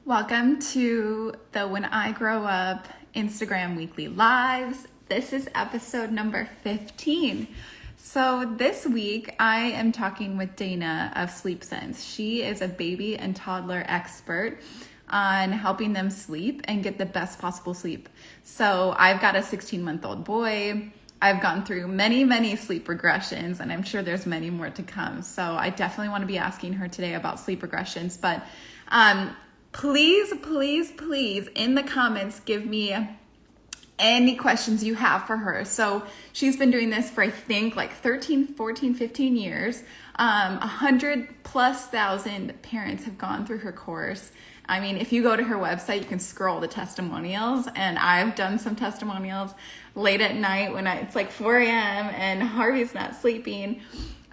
Welcome to the When I Grow Up Instagram Weekly Lives. This is episode number 15. So this week I am talking with Dana of Sleep Sense. She is a baby and toddler expert on helping them sleep and get the best possible sleep. So I've got a 16-month-old boy. I've gone through many sleep regressions, and I'm sure there's many more to come. So I definitely want to be asking her today about sleep regressions. But please, in the comments, give me any questions you have for her. So she's been doing this for, I think, like 13, 14, 15 years. 100,000+ parents have gone through her course. I mean, if you go to her website, you can scroll the testimonials, and I've done some testimonials late at night when it's like 4 a.m. and Harvey's not sleeping.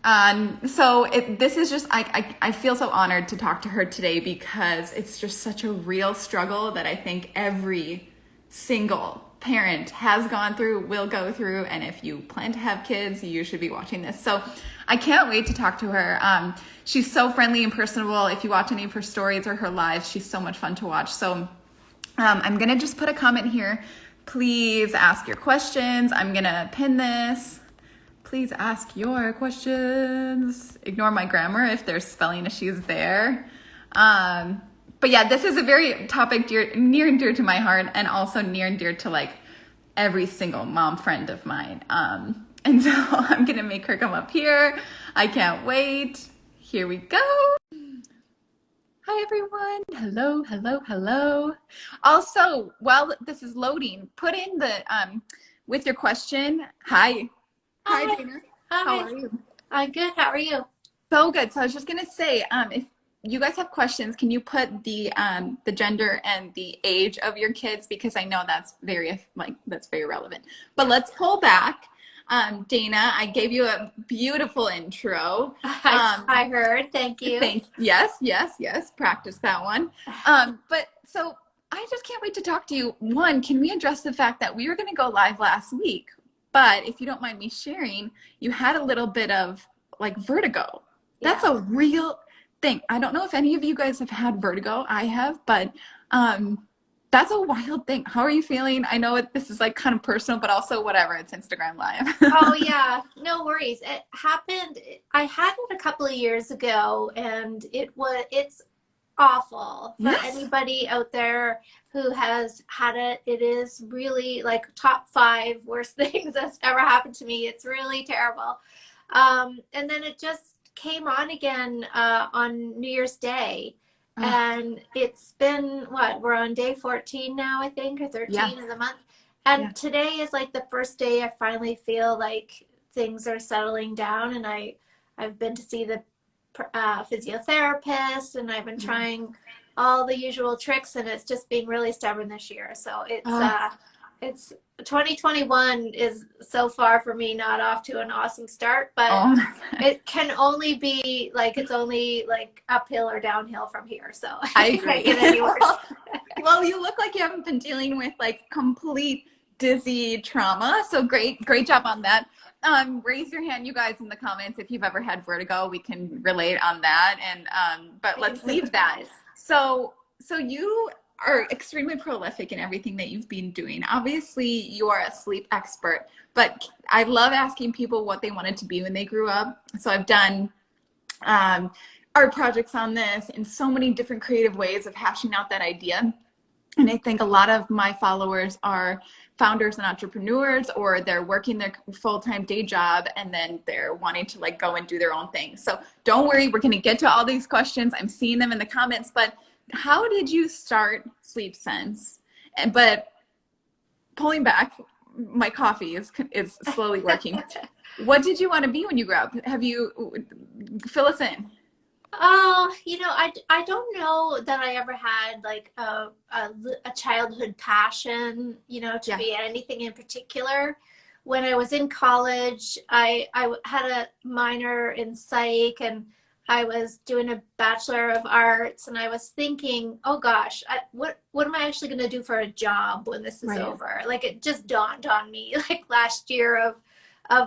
This is just, I feel so honored to talk to her today because it's just such a real struggle that I think every single parent has gone through, will go through, and if you plan to have kids, you should be watching this. So I can't wait to talk to her. She's so friendly and personable. If you watch any of her stories or her lives, she's so much fun to watch. So I'm gonna just put a comment here. Please ask your questions. I'm gonna pin this. Please ask your questions. Ignore my grammar if there's spelling issues there. But yeah, this is a very topic near and dear to my heart, and also near and dear to like every single mom friend of mine. And so I'm gonna make her come up here. I can't wait. Here we go. Hi everyone. Hello. Also, while this is loading, put in the with your question. Hi. Hi, Dana. Hi. How are you? I'm good. How are you? So good. So I was just gonna say, if you guys have questions, can you put the gender and the age of your kids, because I know that's very relevant. But let's pull back. Dana, I gave you a beautiful intro. I heard. Thank you. Yes. Practice that one. But so I just can't wait to talk to you. One, can we address the fact that we were going to go live last week, but if you don't mind me sharing, you had a little bit of like vertigo. That's a real thing. I don't know if any of you guys have had vertigo. I have, but that's a wild thing. How are you feeling? I know this is like kind of personal, but also whatever. It's Instagram Live. Oh yeah, no worries. It happened. I had it a couple of years ago, and it's awful for anybody out there who has had it. It is really like top 5 worst things that's ever happened to me. It's really terrible. And then it just came on again on New Year's Day. And it's been, we're on day 14 now, I think, or 13 of the month. And today is like the first day I finally feel like things are settling down. And I've been to see the physiotherapist, and I've been trying all the usual tricks, and it's just being really stubborn this year. So it's 2021 is so far for me not off to an awesome start, but it can only be like, it's only like uphill or downhill from here. So I agree. Can't get any worse. Well, you look like you haven't been dealing with like complete dizzy trauma. So great job on that. Raise your hand, you guys, in the comments if you've ever had vertigo. We can relate on that. And but let's leave that. So you are extremely prolific in everything that you've been doing. Obviously, you are a sleep expert, but I love asking people what they wanted to be when they grew up. So I've done art projects on this in so many different creative ways of hashing out that idea. And I think a lot of my followers are founders and entrepreneurs, or they're working their full-time day job and then they're wanting to like go and do their own thing. So don't worry, we're going to get to all these questions. I'm seeing them in the comments, but how did you start Sleep Sense? But pulling back, my coffee is slowly working. What did you want to be when you grew up? Fill us in. Oh, I don't know that I ever had like a childhood passion, to be anything in particular. When I was in college, I had a minor in psych, and I was doing a Bachelor of Arts, and I was thinking, oh gosh, what am I actually going to do for a job when this is over? Like, it just dawned on me like last year of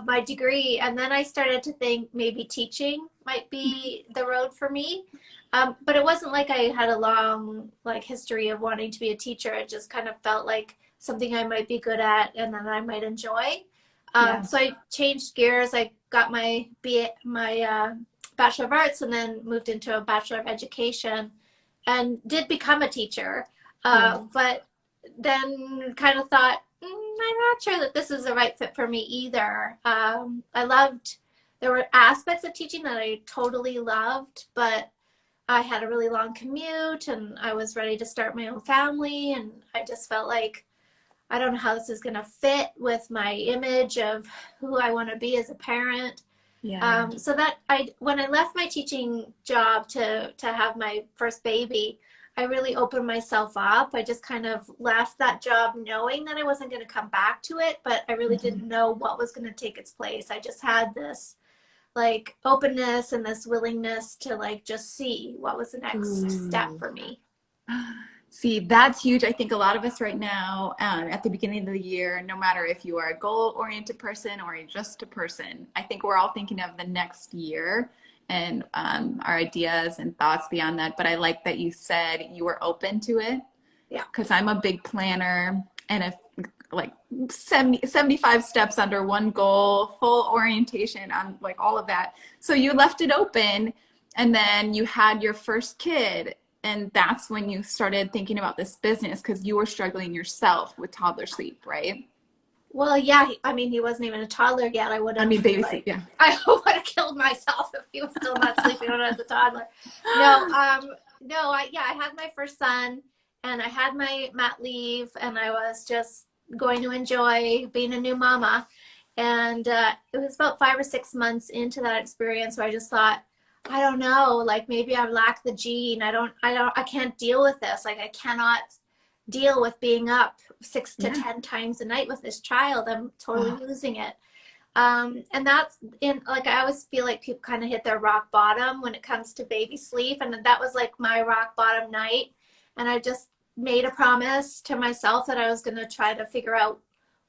my degree. And then I started to think maybe teaching might be the road for me. But it wasn't like I had a long like history of wanting to be a teacher. It just kind of felt like something I might be good at and that I might enjoy. Yeah. So I changed gears. I got my Bachelor of Arts and then moved into a Bachelor of Education and did become a teacher. Yeah. But then kind of thought, I'm not sure that this is the right fit for me either. There were aspects of teaching that I totally loved, but I had a really long commute and I was ready to start my own family. And I just felt like, I don't know how this is going to fit with my image of who I want to be as a parent. Yeah. So that when I left my teaching job to have my first baby, I really opened myself up. I just kind of left that job knowing that I wasn't going to come back to it, but I really didn't know what was going to take its place. I just had this like openness and this willingness to like just see what was the next step Ooh. for me. See, that's huge. I think a lot of us right now, at the beginning of the year, no matter if you are a goal-oriented person or just a person, I think we're all thinking of the next year and our ideas and thoughts beyond that. But I like that you said you were open to it, Yeah. because I'm a big planner and if like 75 steps under one goal, full orientation on like all of that. So you left it open and then you had your first kid. And that's when you started thinking about this business because you were struggling yourself with toddler sleep, right? Well, yeah, I mean, he wasn't even a toddler yet. I would I have, mean, baby sleep, like, yeah. I would have killed myself if he was still not sleeping when I was a toddler. No, no, yeah, I had my first son and I had my mat leave and I was just going to enjoy being a new mama. And it was about 5 or 6 months into that experience where I just thought, I don't know, like maybe I lack the gene. I can't deal with this. Like I cannot deal with being up six to Yeah. 10 times a night with this child. I'm totally Oh, losing it. And that's in like I always feel like people kind of hit their rock bottom when it comes to baby sleep, and that was like my rock bottom night. And I just made a promise to myself that I was going to try to figure out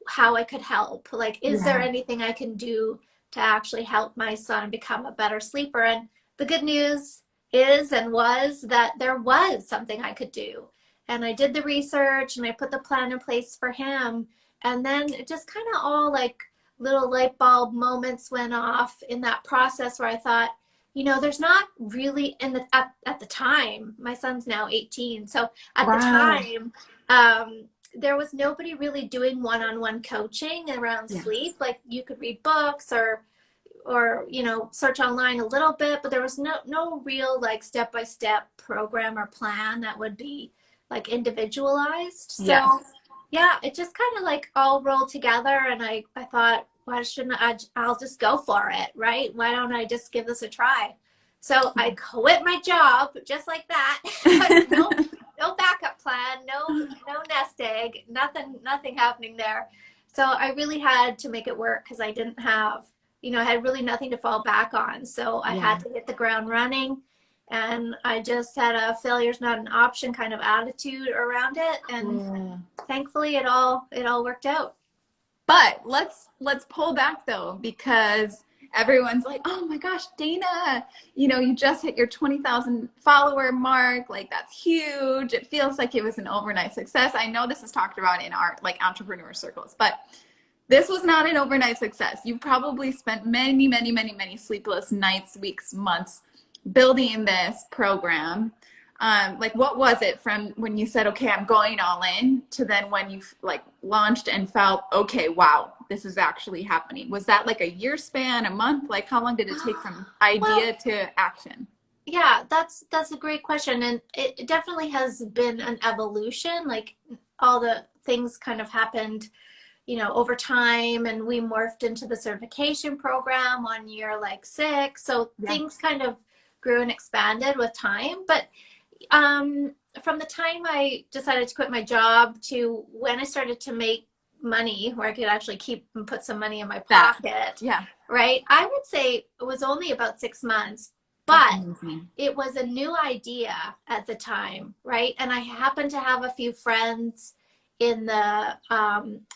how I could help. Like, is there yeah. anything I can do to actually help my son become a better sleeper? And the good news is and was that there was something I could do. And I did the research and I put the plan in place for him. And then it just kind of all like little light bulb moments went off in that process where I thought, there's not really at the time, my son's now 18. So at the Wow. time, there was nobody really doing one-on-one coaching around Yeah. sleep. Like you could read books or search online a little bit, but there was no real like step-by-step program or plan that would be like individualized. So Yes. yeah, it just kind of like all rolled together and I thought, why shouldn't I'll just go for it, right? Why don't I just give this a try? So I quit my job just like that. No backup plan, no nest egg, nothing happening there. So I really had to make it work because I didn't have, I had really nothing to fall back on. So I Yeah. had to hit the ground running. And I just had a failure's not an option kind of attitude around it. And Cool. thankfully it all worked out. But let's pull back though, because everyone's like, "Oh my gosh, Dana, you just hit your 20,000 follower mark. Like that's huge. It feels like it was an overnight success." I know this is talked about in our like entrepreneur circles, but this was not an overnight success. You probably spent many, many, many, many sleepless nights, weeks, months building this program. Like what was it from when you said, okay, I'm going all in, to then when you like launched and felt, okay, wow, this is actually happening? Was that like a year span, a month? Like how long did it take from Well, idea to action? yeah, that's a great question. And it definitely has been an evolution. Like all the things kind of happened, over time, and we morphed into the certification program on year like 6. So Yeah. things kind of grew and expanded with time. But from the time I decided to quit my job to when I started to make money where I could actually keep and put some money in my That, pocket, yeah, right? I would say it was only about 6 months, that's but amazing. it was a new idea at the time, right? And I happened to have a few friends in the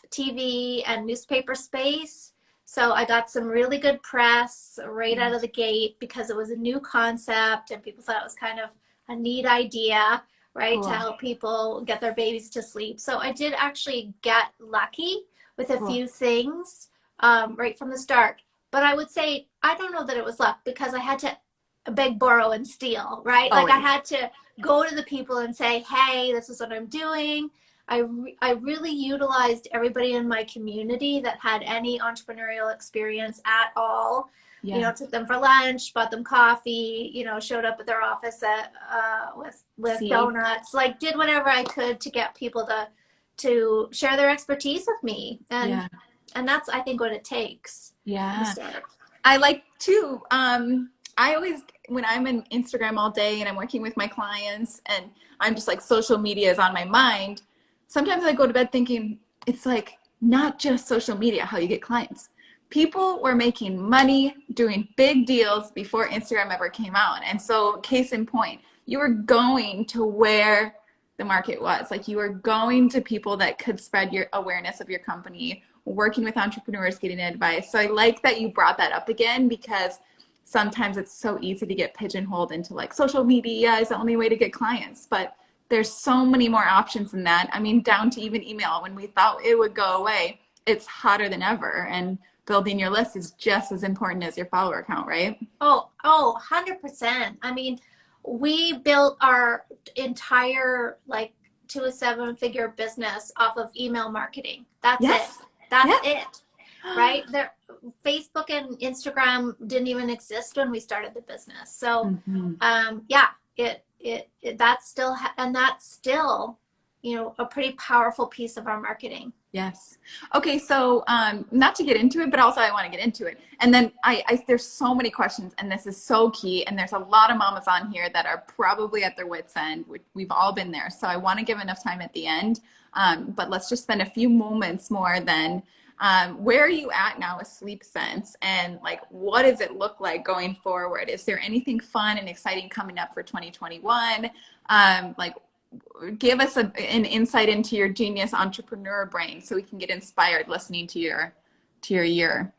TV and newspaper space So I got some really good press right out of the gate because it was a new concept and people thought it was kind of a neat idea, right, to Cool. help people get their babies to sleep. So I did actually get lucky with a Cool. few things right from the start. But I would say, I don't know that it was luck because I had to beg, borrow, and steal, right? Like I Always. had to go to the people and say, hey, this is what I'm doing. I really utilized everybody in my community that had any entrepreneurial experience at all. You Yeah. know, took them for lunch, bought them coffee, you know, showed up at their office at, with See? donuts, like did whatever I could to get people to share their expertise with me. Yeah. And that's, I think, what it takes in the Yeah. start. I like to, I always, when I'm in Instagram all day and I'm working with my clients and I'm just like social media is on my mind, sometimes I go to bed thinking it's like not just social media, how you get clients. People were making money doing big deals before Instagram ever came out. And so, case in point, you were going to where the market was. Like you were going to people that could spread your awareness of your company, working with entrepreneurs, getting advice. So I like that you brought that up again because sometimes it's so easy to get pigeonholed into like social media is the only way to get clients. But there's so many more options than that. I mean, down to even email. When we thought it would go away, it's hotter than ever. And building your list is just as important as your follower count, right? Oh, 100%. I mean, we built our entire like to a seven-figure business off of email marketing. That's it. Yes. That's Yes. it. Right? There, Facebook and Instagram didn't even exist when we started the business. So, Mm-hmm. yeah, that's still, and that's still, you know, a pretty powerful piece of our marketing. Yes. Okay. So, not to get into it, but also I want to get into it. And then there's so many questions, and this is so key. And there's a lot of mamas on here that are probably at their wits' end. We've all been there. So I want to give enough time at the end. But let's just spend a few moments more then. Where are you at now with Sleep Sense, and like, what does it look like going forward? Is there anything fun and exciting coming up for 2021? Like, give us an insight into your genius entrepreneur brain so we can get inspired listening to your year.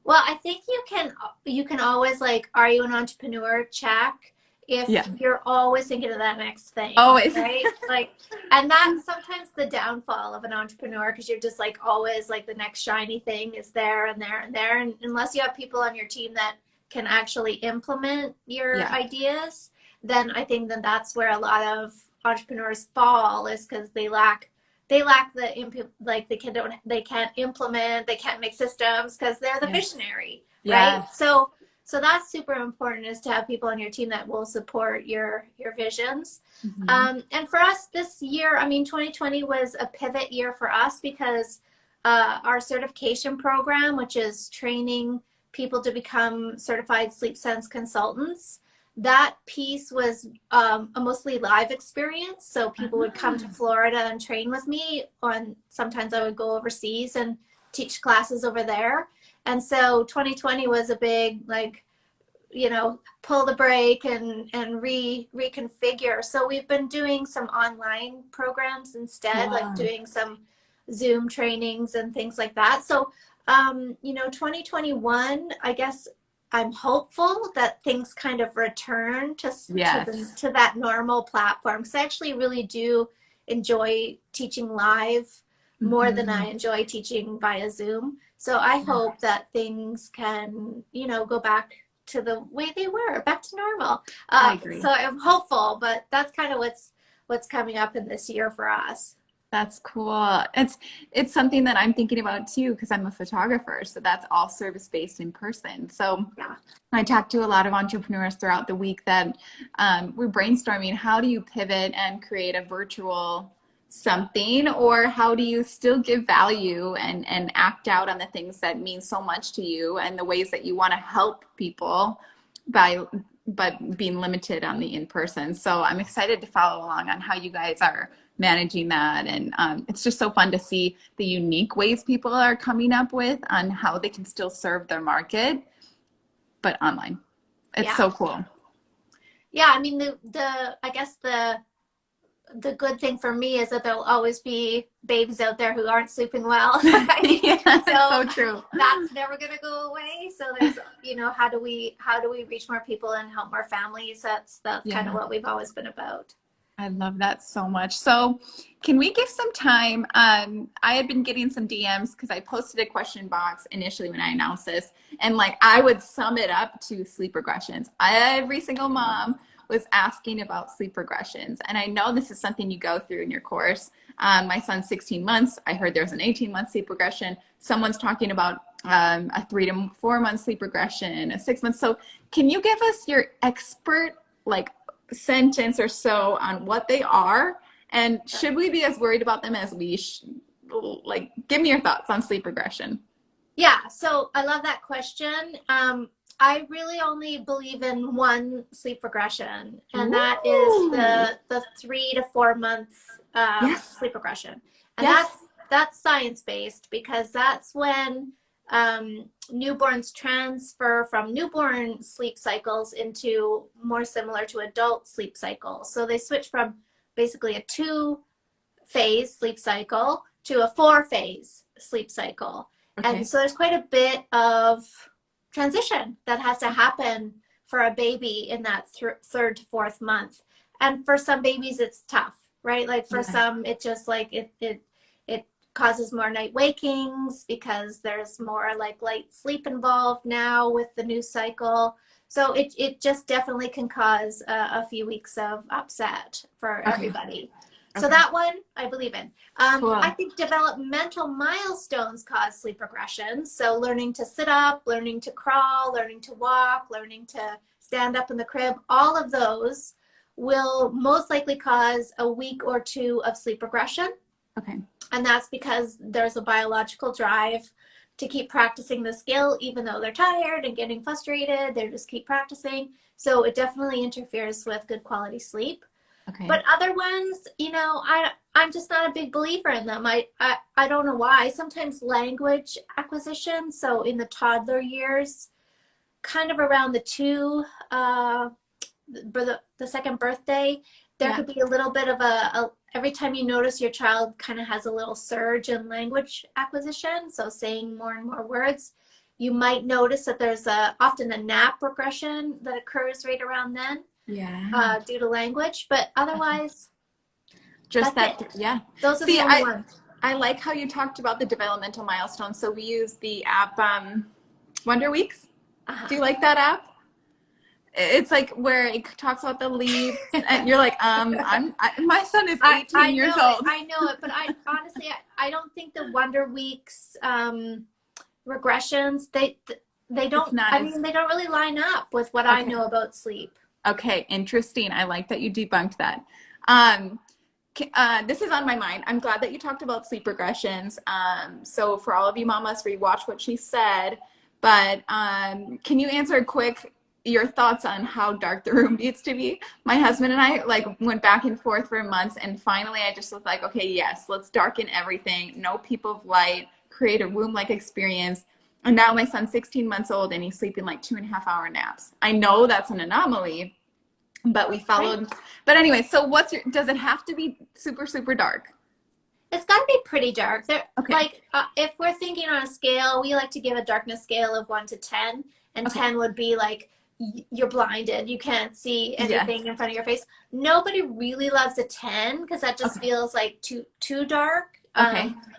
Well, I think you can always like, are you an entrepreneur? Check if Yeah. you're always thinking of that next thing, Always. right? Like, and that's sometimes the downfall of an entrepreneur because you're just like always like the next shiny thing is there and there and there, and unless you have people on your team that can actually implement your Yeah. ideas, then I think that that's where a lot of entrepreneurs fall, is because they lack the like they can't implement, they can't make systems because they're the Yes. visionary, right? Yes. So that's super important, is to have people on your team that will support your visions. Mm-hmm. And for us this year, I mean, 2020 was a pivot year for us because our certification program, which is training people to become certified sleep sense consultants, that piece was a mostly live experience. So people would come to Florida and train with me, and sometimes I would go overseas and teach classes over there. And so 2020 was a big, like, you know, pull the brake and reconfigure. So we've been doing some online programs instead, like Wow. doing some Zoom trainings and things like that. So, you know, 2021, I guess I'm hopeful that things kind of return Yes. to that normal platform. Because I actually really do enjoy teaching live more than Mm-hmm. I enjoy teaching via Zoom. So I hope that things can, you know, go back to the way they were, back to normal. I agree. So I'm hopeful, but that's kind of what's coming up in this year for us. That's cool. It's something that I'm thinking about too, because I'm a photographer. So that's all service-based in person. So Yeah. I talk to a lot of entrepreneurs throughout the week that we're brainstorming, how do you pivot and create a virtual something, or how do you still give value and act out on the things that mean so much to you and the ways that you want to help people by but being limited on the in-person. So I'm excited to follow along on how you guys are managing that. And it's just so fun to see the unique ways people are coming up with on how they can still serve their market, but online. It's Yeah. so cool. Yeah. I mean, the I guess the the good thing for me is that there'll always be babies out there who aren't sleeping well. Yeah, so So true. that's never going to go away. So there's, how do we reach more people and help more families? That's kind of Yeah. what we've always been about. I love that so much. So, can we give some time? I had been getting some DMs because I posted a question box initially when I announced this, and like I would sum it up to sleep regressions. Every single mom was asking about sleep regressions, and I know this is something you go through in your course. My son's 16 months. I heard there's an 18-month sleep regression. Someone's talking about a 3 to 4 month sleep regression, a 6 month. So, can you give us your expert like sentence or so on what they are, and should we be as worried about them as we like, give me your thoughts on sleep regression. Yeah, so I love that question. I really only believe in one sleep regression, and that is Ooh. the 3 to 4 month Yes. sleep regression, and Yes. that's science based because that's when newborns transfer from newborn sleep cycles into more similar to adult sleep cycles. So they switch from basically a 2 phase sleep cycle to a 4 phase sleep cycle. And Okay. so there's quite a bit of transition that has to happen for a baby in that third to fourth month. And for some babies, it's tough, right? Like for some, it just like it causes more night wakings because there's more like light sleep involved now with the new cycle. So it just definitely can cause a few weeks of upset for everybody. So that one I believe in. Cool. I think developmental milestones cause sleep regressions. So learning to sit up, learning to crawl, learning to walk, learning to stand up in the crib, all of those will most likely cause a week or two of sleep regression. Okay. And that's because there's a biological drive to keep practicing the skill, even though they're tired and getting frustrated, they just keep practicing. So it definitely interferes with good quality sleep. Okay. But other ones, I'm just not a big believer in them. I don't know why. Sometimes language acquisition, so in the toddler years, kind of around the second birthday, there could be a little bit of every time you notice your child kind of has a little surge in language acquisition, so saying more and more words, you might notice that there's often a nap regression that occurs right around then. Yeah. Due to language, but otherwise, Just that's that. Yeah. those are the only ones. I like how you talked about the developmental milestones. So we use the app Wonder Weeks. Do you like that app? It's like where it talks about the leaves, and you're like, my son is 18 years old. I know it, but I honestly, I don't think the Wonder Weeks regressions they don't. They don't really line up with what I know about sleep. Okay, interesting. I like that you debunked that. This is on my mind. I'm glad that you talked about sleep regressions. So for all of you mamas, rewatch what she said. But can you answer your thoughts on how dark the room needs to be? My husband and I like went back and forth for months, and finally I just was like, okay, yes, let's darken everything. No people of light. Create a room-like experience. And now my son's 16 months old and he's sleeping like 2.5 hour naps. I know that's an anomaly, but we followed. Right. But anyway, so does it have to be super, super dark? It's got to be pretty dark. Like if we're thinking on a scale, we like to give a darkness scale of 1 to 10, and 10 would be like you're blinded. You can't see anything in front of your face. Nobody really loves a 10 because that just feels like too dark.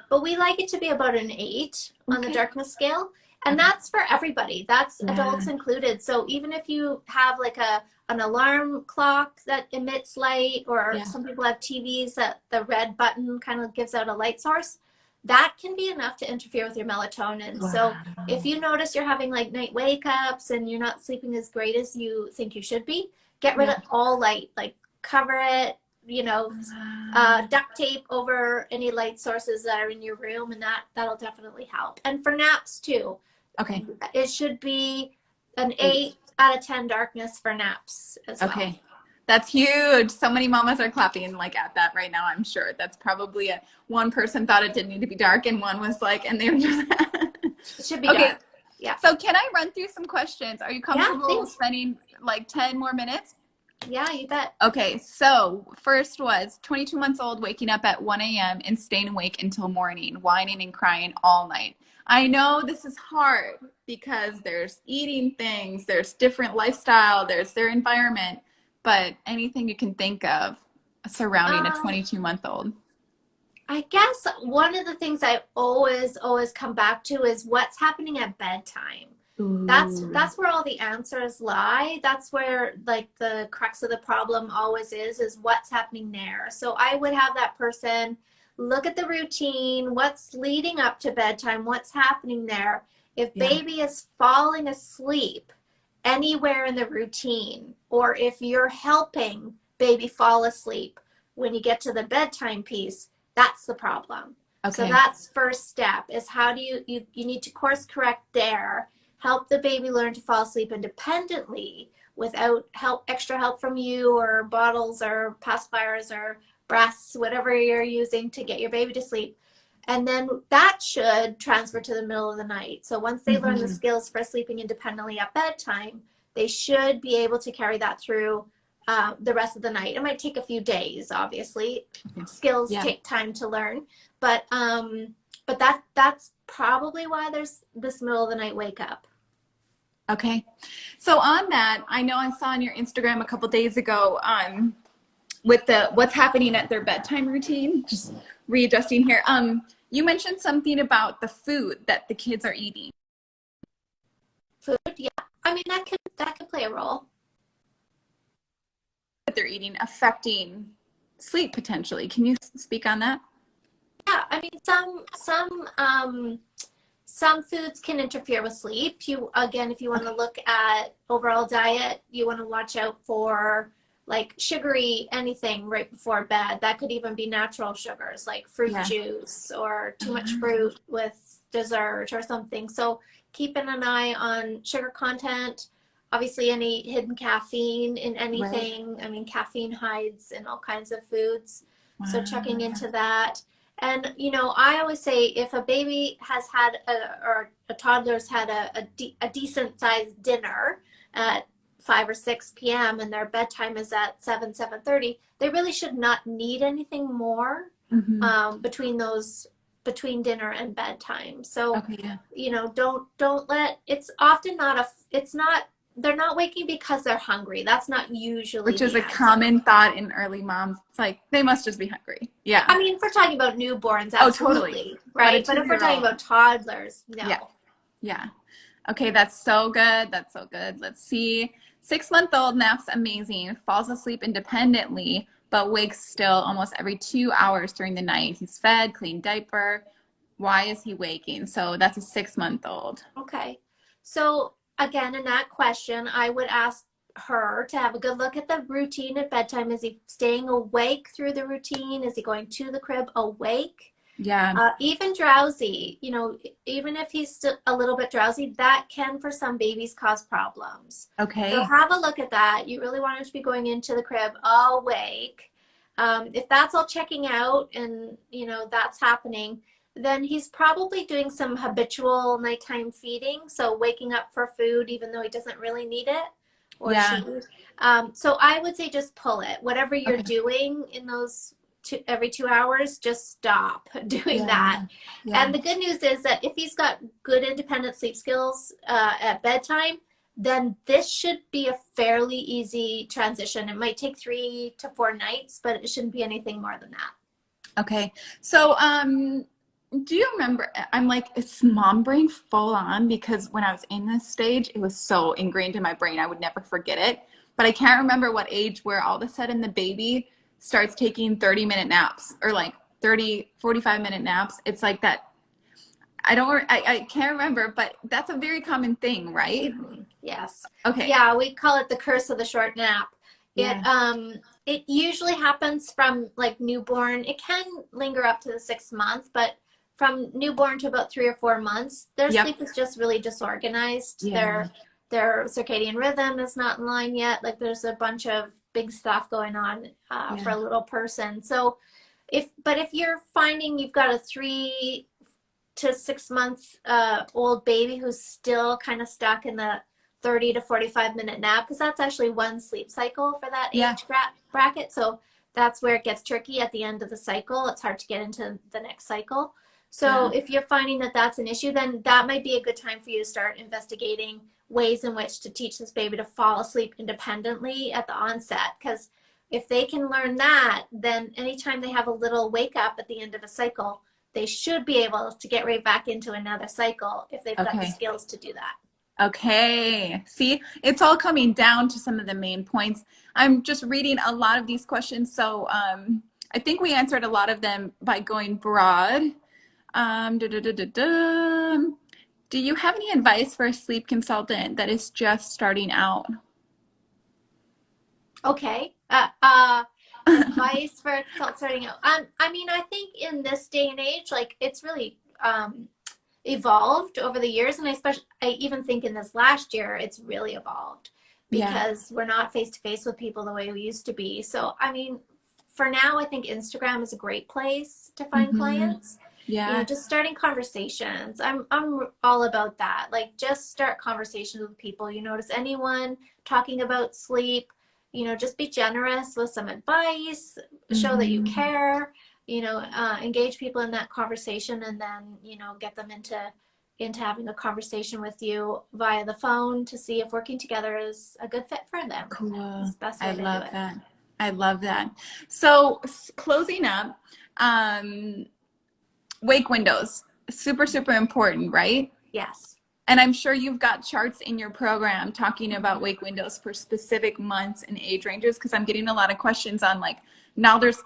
But we like it to be about an 8 on the darkness scale. And that's for everybody. That's adults included. So even if you have like an alarm clock that emits light, or some people have TVs that the red button kind of gives out a light source, that can be enough to interfere with your melatonin. So if you notice you're having like night wake ups and you're not sleeping as great as you think you should be, get rid of all light, like cover it, duct tape over any light sources that are in your room, and that'll definitely help. And for naps too. It should be an 8 out of 10 darkness for naps as well. That's huge. So many mamas are clapping like at that right now. I'm sure that's probably one person thought it didn't need to be dark, and one was like, and they were just it should be dark. Yeah. So can I run through some questions? Are you comfortable spending like 10 more minutes? Yeah, you bet. Okay, so first was 22 months old, waking up at 1 a.m. and staying awake until morning, whining and crying all night. I know this is hard because there's eating things, there's different lifestyle, there's their environment, but anything you can think of surrounding a Um, 22-month-old. I guess one of the things I always come back to is what's happening at bedtime. Ooh. That's where all the answers lie. That's where like the crux of the problem always is what's happening there. So I would have that person look at the routine, what's leading up to bedtime, what's happening there. If Yeah. baby is falling asleep anywhere in the routine, or if you're helping baby fall asleep when you get to the bedtime piece, that's the problem. So Okay. that's first step is how do you need to course correct there, help the baby learn to fall asleep independently without extra help from you or bottles or pacifiers or breaths, whatever you're using to get your baby to sleep. And then that should transfer to the middle of the night. So once they learn the Mm-hmm. skills for sleeping independently at bedtime, they should be able to carry that through the rest of the night. It might take a few days, obviously. Okay. Skills Yeah. take time to learn, but that's probably why there's this middle of the night wake up. Okay. So on that, I know I saw on your Instagram a couple days ago, with the what's happening at their bedtime routine, just readjusting here. You mentioned something about the food that the kids are eating. Food, yeah. I mean that could play a role. That they're eating affecting sleep potentially. Can you speak on that? Yeah, I mean some foods can interfere with sleep. You again, if you want to Okay. look at overall diet, you want to watch out for like sugary anything right before bed. That could even be natural sugars like fruit Yeah. juice or too much fruit with dessert or something. So keeping an eye on sugar content. Obviously, any hidden caffeine in Right. anything. I mean, caffeine hides in all kinds of foods. So checking Wow. into that. And, I always say if a baby has had or a toddler's had a decent sized dinner at 5 or 6 p.m. and their bedtime is at 7:30, they really should not need anything more Mm-hmm. between dinner and bedtime. So, Okay. Yeah. don't let, it's often not it's not, they're not waking because they're hungry. That's not usually Which is the a answer. common thought in early moms. It's like they must just be hungry. Yeah. I mean, if we're talking about newborns, Oh, totally. absolutely, But a right? But if we're two-year talking old, about toddlers, yeah. no. Yeah. Okay, that's so good. That's so good. Let's see. 6-month-old naps amazing, falls asleep independently, but wakes still almost every 2 hours during the night. He's fed, clean diaper. Why is he waking? So that's a 6-month-old. Okay. So again, in that question, I would ask her to have a good look at the routine at bedtime. Is he staying awake through the routine? Is he going to the crib awake? Yeah. Even drowsy, even if he's still a little bit drowsy, that can for some babies cause problems. So Okay. have a look at that. You really want him to be going into the crib awake. If that's all checking out and that's happening, then he's probably doing some habitual nighttime feeding. So waking up for food even though he doesn't really need it or Yeah. she. So I would say just pull it. Whatever you're Okay. doing in those every 2 hours, just stop doing that. Yeah. Yeah. And the good news is that if he's got good independent sleep skills at bedtime, then this should be a fairly easy transition. It might take 3 to 4 nights, but it shouldn't be anything more than that. Okay. So, do you remember? I'm like, it's mom brain full on because when I was in this stage, it was so ingrained in my brain. I would never forget it. But I can't remember what age where all of a sudden the baby starts taking 30-minute naps or like 30, 45-minute naps. It's like that. I can't remember, but that's a very common thing, right? Mm-hmm. Yes. Okay. Yeah, we call it the curse of the short nap. It Yeah. it usually happens from like newborn. It can linger up to the 6th month, but from newborn to about 3 or 4 months, their Yep. sleep is just really disorganized. Yeah. Their circadian rhythm is not in line yet. Like there's a bunch of big stuff going on for Yeah. a little person. So if you're finding you've got a 3 to 6 month old baby who's still kind of stuck in the 30 to 45-minute nap, because that's actually one sleep cycle for that Yeah. age bracket. So that's where it gets tricky at the end of the cycle. It's hard to get into the next cycle. So if you're finding that that's an issue, then that might be a good time for you to start investigating ways in which to teach this baby to fall asleep independently at the onset. Because if they can learn that, then anytime they have a little wake up at the end of a cycle, they should be able to get right back into another cycle if they've got the skills to do that. Okay. See, it's all coming down to some of the main points. I'm just reading a lot of these questions. So I think we answered a lot of them by going broad. Do you have any advice for a sleep consultant that is just starting out? Okay. Advice for a consultant starting out. I mean, I think in this day and age, like it's really evolved over the years, and I even think in this last year, it's really evolved because we're not face to face with people the way we used to be. So, I mean, for now, I think Instagram is a great place to find clients. Yeah. You know, just starting conversations. I'm all about that. Like, just start conversations with people. You notice anyone talking about sleep, you know, just be generous with some advice, show that you care, you know, engage people in that conversation, and then, you know, get them into having a conversation with you via the phone to see if working together is a good fit for them. Cool. It's the best way I to do love it. that. I love that. So closing up, wake windows, super, super important, right? Yes. And I'm sure you've got charts in your program talking about wake windows for specific months and age ranges, because I'm getting a lot of questions on like, now there's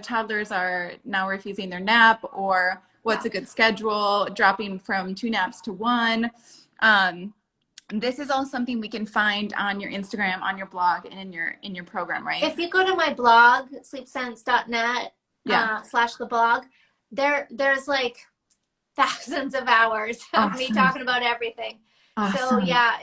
toddlers are now refusing their nap, or what's a good schedule, dropping from 2 naps to 1. This is all something we can find on your Instagram, on your blog, and in your program, right? If you go to my blog, sleepsense.net / the blog, there's like thousands of hours of me talking about everything. So yeah,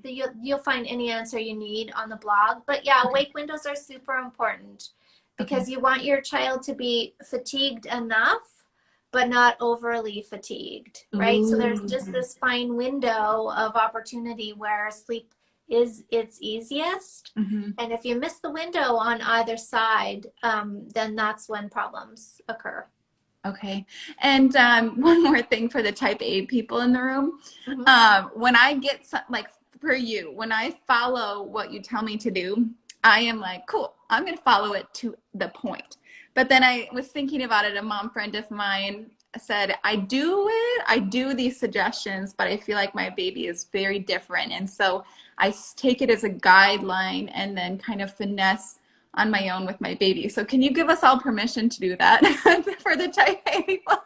you'll find any answer you need on the blog. But yeah, wake windows are super important because you want your child to be fatigued enough, but not overly fatigued, right? So there's just this fine window of opportunity where sleep is its easiest. And if you miss the window on either side, then that's when problems occur. Okay. And one more thing for the type A people in the room. When I get like for you, when I follow what you tell me to do, I am like, cool, I'm going to follow it to the point. But then I was thinking about it. A mom friend of mine said, I do these suggestions, but I feel like my baby is very different. And so I take it as a guideline and then kind of finesse on my own with my baby. So can you give us all permission to do that for the type A people?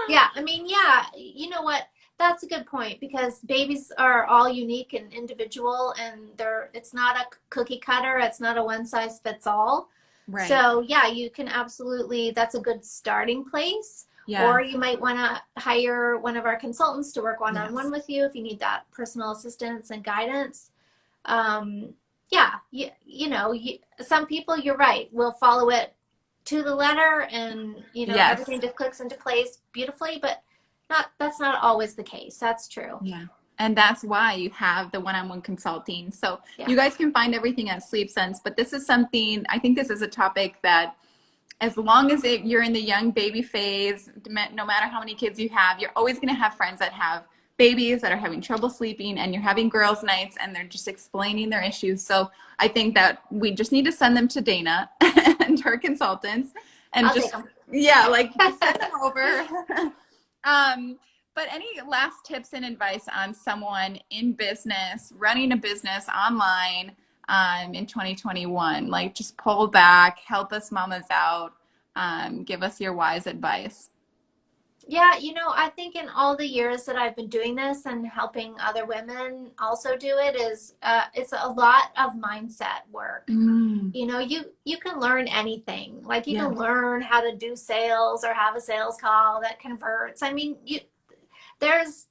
Yeah, I mean, yeah, you know what? That's a good point, because babies are all unique and individual, and it's not a cookie cutter. It's not a one size fits all. Right. So yeah, you can absolutely, that's a good starting place. Yeah. Or you might want to hire one of our consultants to work one-on-one with you if you need that personal assistance and guidance. Yeah, you know, some people, you're right, will follow it to the letter, and you know, everything just clicks into place beautifully, but that's not always the case. That's true. Yeah. And that's why you have the one-on-one consulting. So you guys can find everything at Sleep Sense, but this is something, I think this is a topic that as long as you're in the young baby phase, no matter how many kids you have, you're always going to have friends that have babies that are having trouble sleeping, and you're having girls' nights and they're just explaining their issues. So I think that we just need to send them to Dana and her consultants and I'll just, take them. Yeah, like send them over. But any last tips and advice on someone in business, running a business online in 2021? Like, just pull back, help us mamas out, give us your wise advice. Yeah, you know, I think in all the years that I've been doing this and helping other women also do it, it's a lot of mindset work. You know, you can learn anything. Like you can learn how to do sales or have a sales call that converts. I mean, there's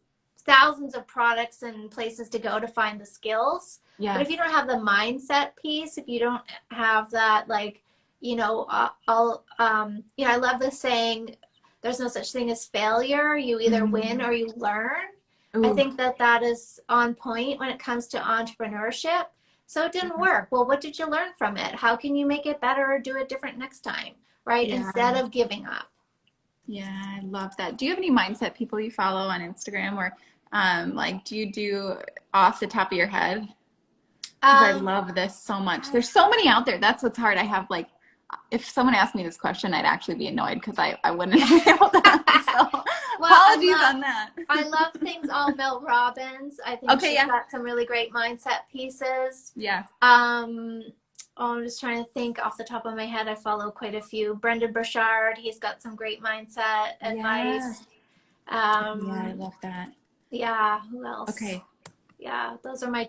thousands of products and places to go to find the skills. Yeah. But if you don't have the mindset piece, if you don't have that, like, you know, you know, I love this saying, there's no such thing as failure. You either win or you learn. I Ooh, think that that is on point when it comes to entrepreneurship. So it didn't work. Well, what did you learn from it? How can you make it better or do it different next time, right? yeah. Instead of giving up. Yeah, I love that. Do you have any mindset people you follow on Instagram or like do you do off the top of your head? Because I Um, love this so much. I, There's so many out there. That's what's hard. I have like, if someone asked me this question, I'd actually be annoyed because I wouldn't be able to. So well, apologies on that. I love things all Mel Robbins. I think Okay, she's yeah. got some really great mindset pieces. Yeah. Um, oh, I'm just trying to think off the top of my head. I follow quite a few. Brendan Burchard, he's got some great mindset Yeah. advice. Yeah, I Um, love that. yeah, who else? Okay. Yeah, those are my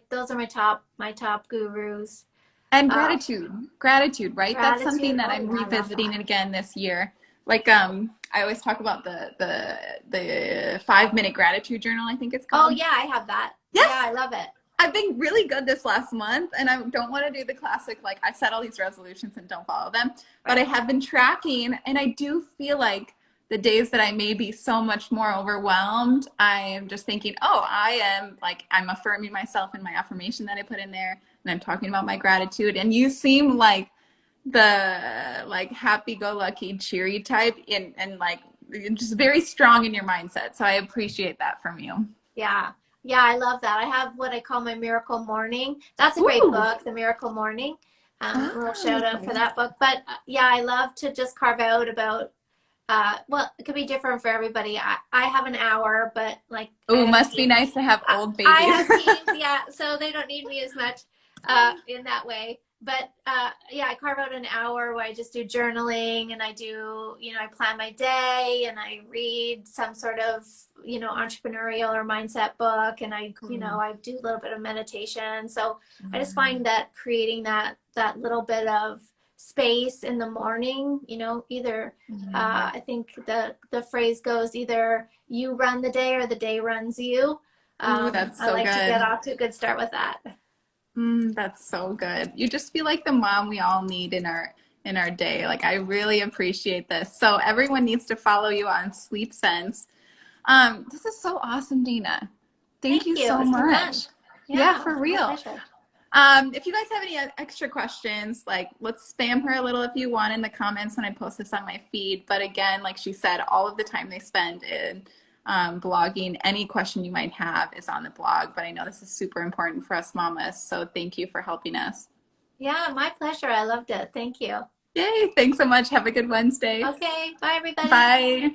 top gurus. And Uh, gratitude, right? That's something gratitude. that Oh I'm yeah, I love revisiting that. again this year. Like, I always talk about the 5 minute gratitude journal, I think it's Oh called. yeah, I have that. Yeah, Yes, I love it. I've been really good this last month, and I don't want to do the classic, like, I set all these resolutions and don't follow them. But I Right. have been tracking, and I do feel like the days that I may be so much more overwhelmed, I am just thinking, oh, I am like, I'm affirming myself in my affirmation that I put in there, and I'm talking about my gratitude. And you seem like the like happy-go-lucky, cheery type, and like just very strong in your mindset. So I appreciate that from you. Yeah. Yeah, I love that. I have what I call my Miracle Morning. That's a great Ooh. book, The Miracle Morning. A little Oh, shout out okay. for that book. But yeah, I love to just carve out about well, it could be different for everybody. I have an hour, but like I Oh, have must be teens. nice to have old I babies. have teens, yeah, so they don't need me as much in that way. But yeah, I carve out an hour where I just do journaling and I do, I plan my day and I read some sort of, entrepreneurial or mindset book and Cool. I do a little bit of meditation. So I just Mm. find that creating that little bit of space in the morning, either I think the phrase goes either you run the day or the day runs you. Ooh, that's I so like to get good. off to a good start with that. That's so good. You just feel like the mom we all need in our day. Like I really appreciate this. So everyone needs to follow you on Sleep Sense. This is so awesome, Dina. Thank Thank you you. so It's been fun. much. Yeah, Yeah, for it's my real. pleasure. If you guys have any extra questions, like let's spam her a little if you want in the comments when I post this on my feed. But again, like she said, all of the time they spend in blogging, any question you might have is on the blog. But I know this is super important for us mamas. So thank you for helping us. Yeah, my pleasure. I loved it. Thank you. Yay. Thanks so much. Have a good Wednesday. Okay, bye everybody. Bye.